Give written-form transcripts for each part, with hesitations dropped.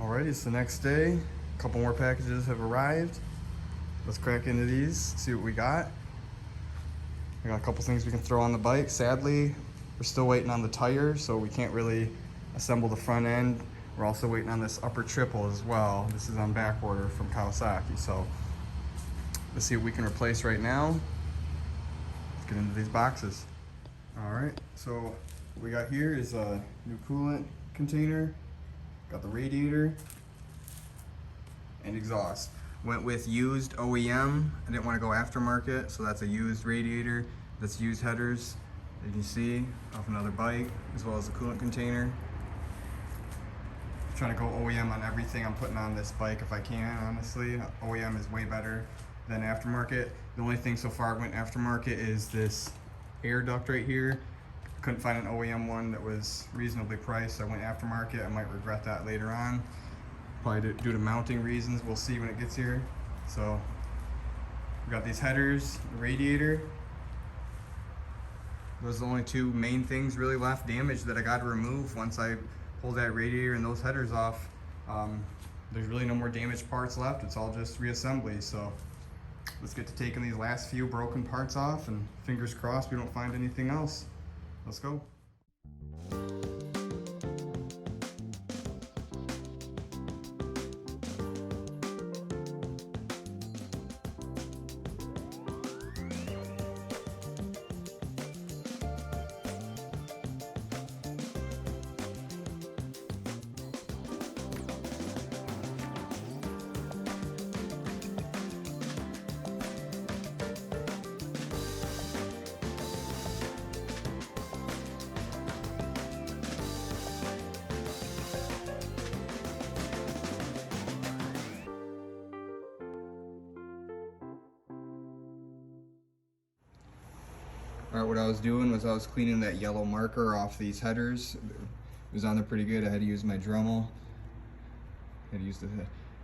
Alrighty, it's the next day. A couple more packages have arrived. Let's crack into these, see what we got. We got a couple things we can throw on the bike. Sadly, we're still waiting on the tire, so we can't really assemble the front end. We're also waiting on this upper triple as well. This is on back order from Kawasaki, so let's see what we can replace right now. Let's get into these boxes. Alright, so what we got here is a new coolant container. Got the radiator and exhaust. Went with used OEM. I didn't want to go aftermarket, so that's a used radiator. That's used headers, as you can see, off another bike, as well as the coolant container. I'm trying to go OEM on everything I'm putting on this bike if I can, honestly. OEM is way better than aftermarket. The only thing so far I went aftermarket is this air duct right here. Couldn't find an OEM one that was reasonably priced, so I went aftermarket. I might regret that later on, probably due to mounting reasons. We'll see when it gets here. So we got these headers, the radiator. Those are the only two main things really left damaged that I got to remove once I pull that radiator and those headers off. There's really no more damaged parts left. It's all just reassembly. So let's get to taking these last few broken parts off, and fingers crossed we don't find anything else. Let's go. Alright, what I was doing was I was cleaning that yellow marker off these headers. It was on there pretty good. I had to use my Dremel. I had to use the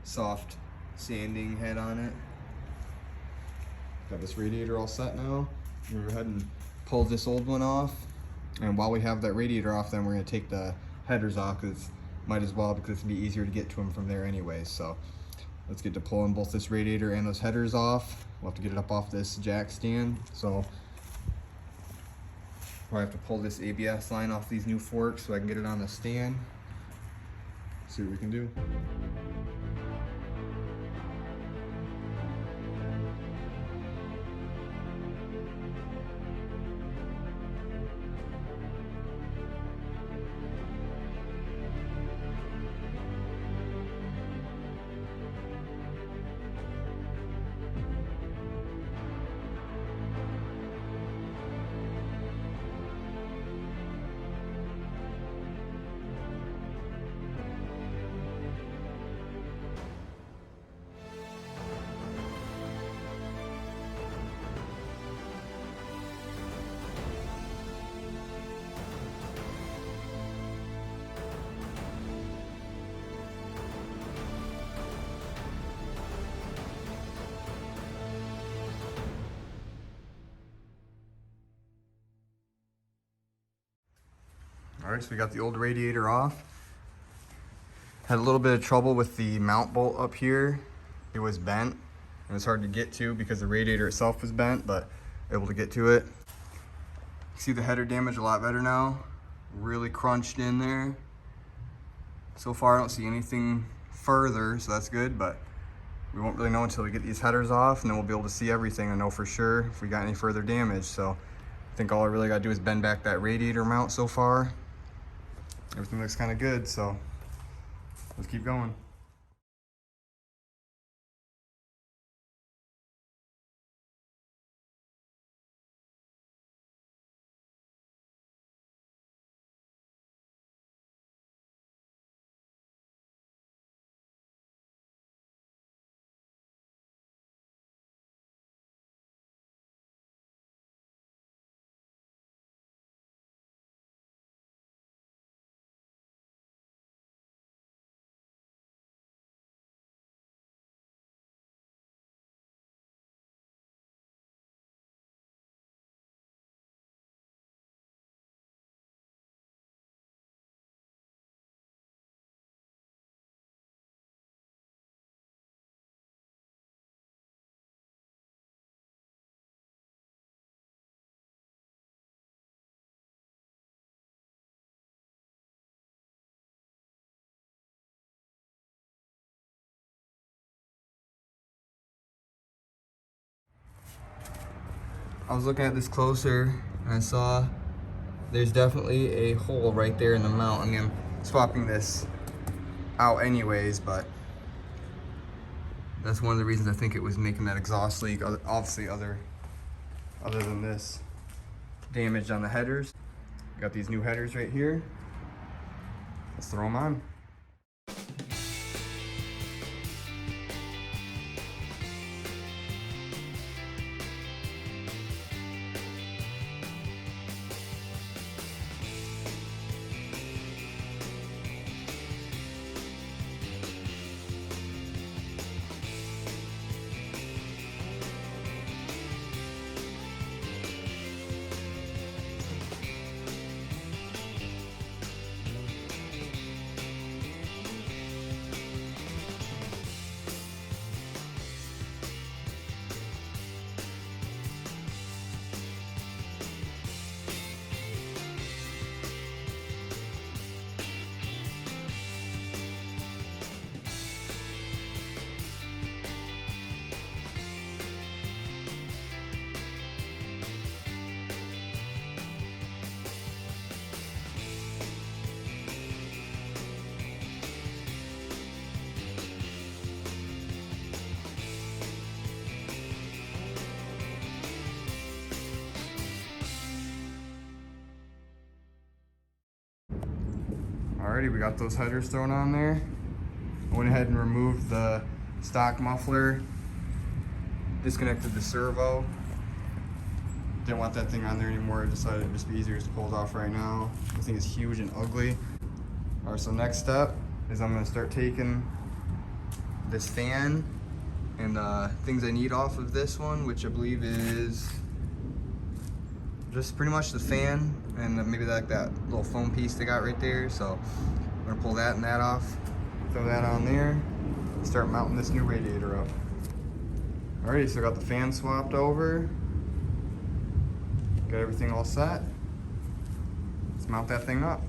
soft sanding head on it. Got this radiator all set now. We'll go ahead and pull this old one off. And while we have that radiator off, then we're going to take the headers off, because might as well, because it'd be easier to get to them from there anyway. So let's get to pulling both this radiator and those headers off. We'll have to get it up off this jack stand. So I have to pull this ABS line off these new forks so I can get it on the stand. See what we can do. All right, so we got the old radiator off. Had a little bit of trouble with the mount bolt up here. It was bent. It was hard to get to because the radiator itself was bent, but able to get to it. See the header damage a lot better now. Really crunched in there. So far I don't see anything further, so that's good, but we won't really know until we get these headers off, and then we'll be able to see everything and know for sure if we got any further damage. So I think all I really gotta do is bend back that radiator mount so far. Everything looks kind of good, so let's keep going. I was looking at this closer and I saw there's definitely a hole right there in the mount. I mean, I'm swapping this out anyways, but that's one of the reasons I think it was making that exhaust leak. Obviously other than this damage on the headers. Got these new headers right here. Let's throw them on. Alrighty, we got those headers thrown on there. I went ahead and removed the stock muffler, disconnected the servo. Didn't want that thing on there anymore. I decided it'd just be easier to pull it off right now. This thing is huge and ugly. Alright, so next step is I'm gonna start taking this fan and things I need off of this one, which I believe is just pretty much the fan and maybe like that little foam piece they got right there. So I'm gonna pull that and that off, throw that on there, and start mounting this new radiator up. Alrighty, so I got the fan swapped over, got everything all set. Let's mount that thing up.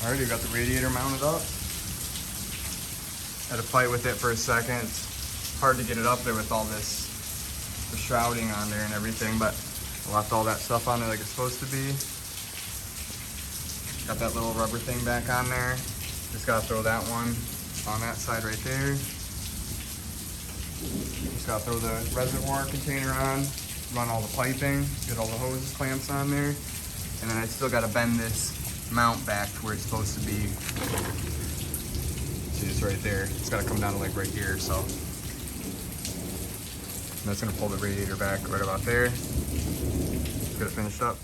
Alright, we got the radiator mounted up. Had to fight with it for a second. It's hard to get it up there with all this, the shrouding on there and everything, but I left all that stuff on there like it's supposed to be. Got that little rubber thing back on there. Just gotta throw that one on that side right there. Just gotta throw the reservoir container on, run all the piping, get all the hoses clamps on there, and then I still gotta bend this mount back to where it's supposed to be. See, it's right there. It's got to come down to like right here, so. And that's going to pull the radiator back right about there. Get it finished up.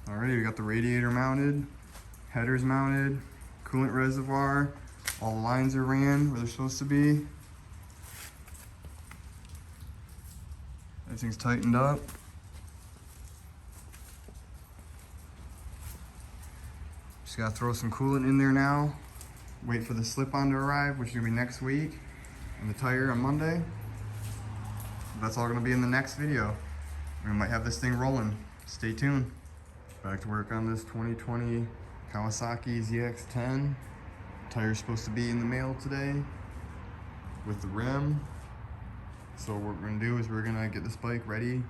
Alrighty, we got the radiator mounted, headers mounted, coolant reservoir, all the lines are ran where they're supposed to be. Everything's tightened up. Just gotta throw some coolant in there now. Wait for the slip-on to arrive, which is gonna be next week, and the tire on Monday. that's all gonna be in the next video. We might have this thing rolling. Stay tuned. Back to work on this 2020 Kawasaki ZX10. Tire's supposed to be in the mail today with the rim. So what we're gonna do is we're gonna get this bike ready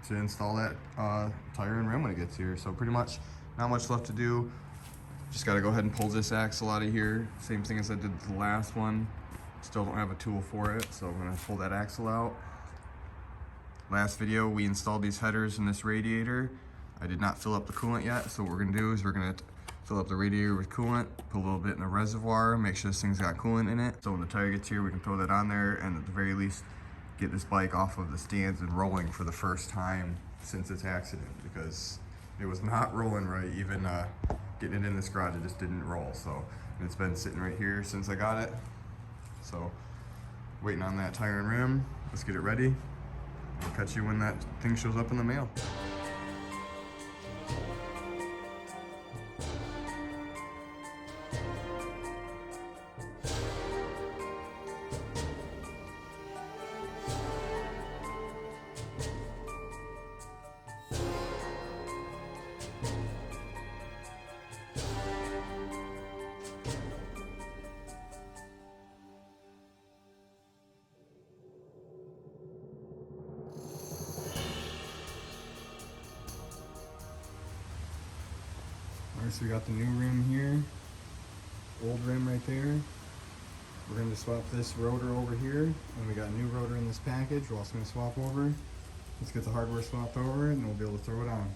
to install that tire and rim when it gets here. So pretty much not much left to do. Just gotta go ahead and pull this axle out of here. Same thing as I did the last one. Still don't have a tool for it, so I'm gonna pull that axle out. Last video, we installed these headers in this radiator. I did not fill up the coolant yet, so what we're gonna do is we're gonna fill up the radiator with coolant, put a little bit in the reservoir, make sure this thing's got coolant in it. So when the tire gets here, we can throw that on there, and at the very least, get this bike off of the stands and rolling for the first time since its accident, because it was not rolling right. Even getting it in this garage, it just didn't roll. So it's been sitting right here since I got it. So waiting on that tire and rim. Let's get it ready. I'll catch you when that thing shows up in the mail. Alright, so we got the new rim here, old rim right there. We're going to swap this rotor over here, and we got a new rotor in this package. We're also going to swap over. Let's get the hardware swapped over, and we'll be able to throw it on.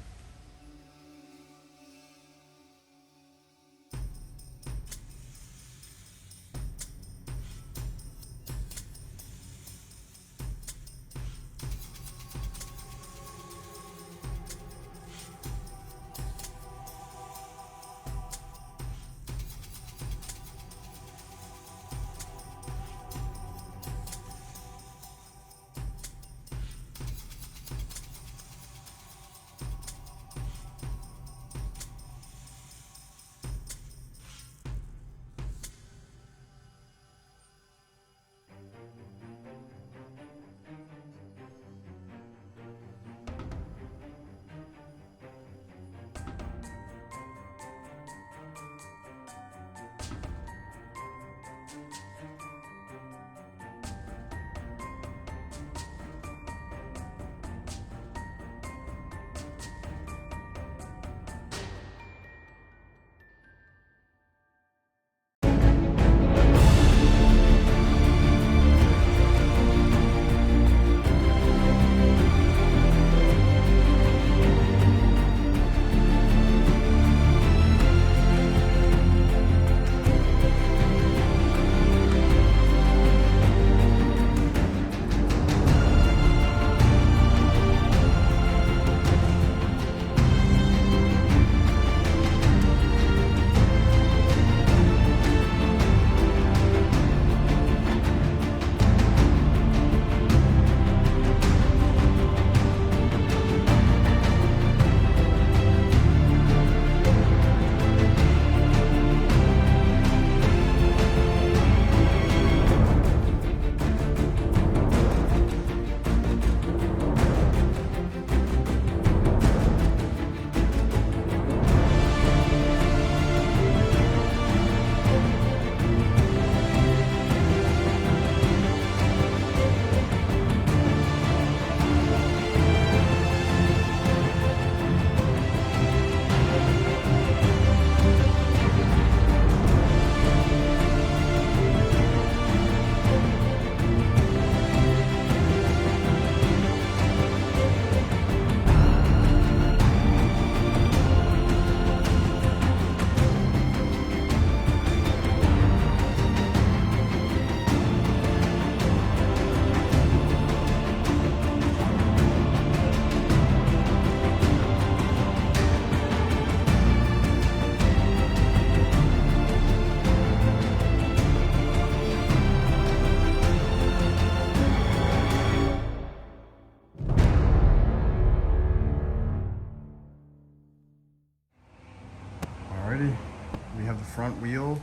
We have the front wheel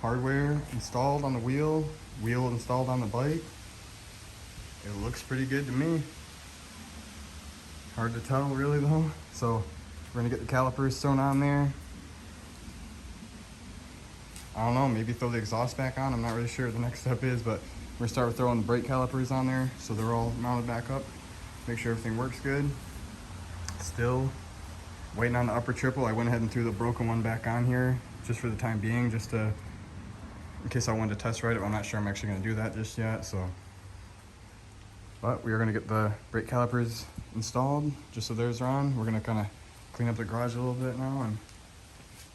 hardware installed on the wheel installed on the bike. It looks pretty good to me. Hard to tell really though. So we're gonna get the calipers thrown on there. I don't know, maybe throw the exhaust back on. I'm not really sure what the next step is, but we're gonna start with throwing the brake calipers on there so they're all mounted back up. Make sure everything works good. Still waiting on the upper triple. I went ahead and threw the broken one back on here just for the time being, just to, in case I wanted to test ride it. I'm not sure I'm actually gonna do that just yet, so. But we are gonna get the brake calipers installed just so those are on. We're gonna kind of clean up the garage a little bit now, and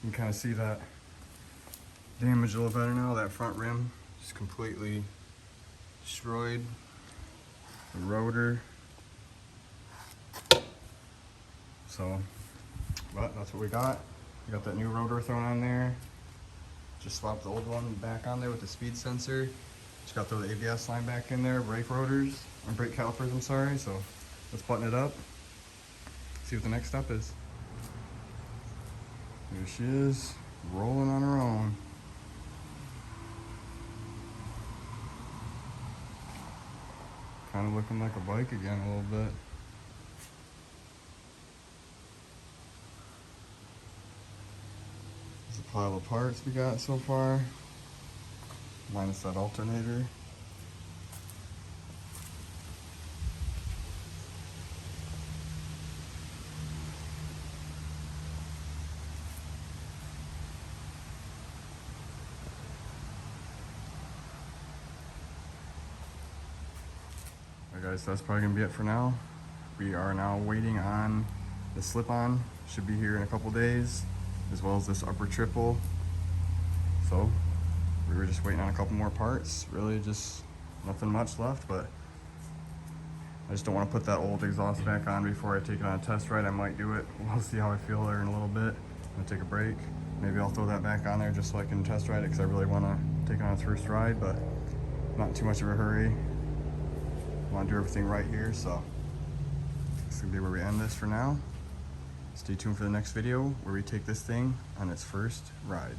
you can kind of see that damage a little better now. That front rim just completely destroyed. The rotor. So, but that's what we got. We got that new rotor thrown on there. Just swapped the old one back on there with the speed sensor. Just got to throw the ABS line back in there, brake rotors, or brake calipers, I'm sorry. So let's button it up. See what the next step is. Here she is, rolling on her own. Kind of looking like a bike again a little bit. There's a pile of parts we got so far, minus that alternator. Alright guys, so that's probably gonna be it for now. We are now waiting on the slip-on. Should be here in a couple days, as well as this upper triple. So we were just waiting on a couple more parts. Really just nothing much left, but I just don't want to put that old exhaust back on before I take it on a test ride. I might do it. We'll see how I feel there in a little bit. I'm gonna take a break. Maybe I'll throw that back on there just so I can test ride it, because I really want to take it on its first ride, but not in too much of a hurry. I want to do everything right here, so this is gonna be where we end this for now. Stay tuned for the next video where we take this thing on its first ride.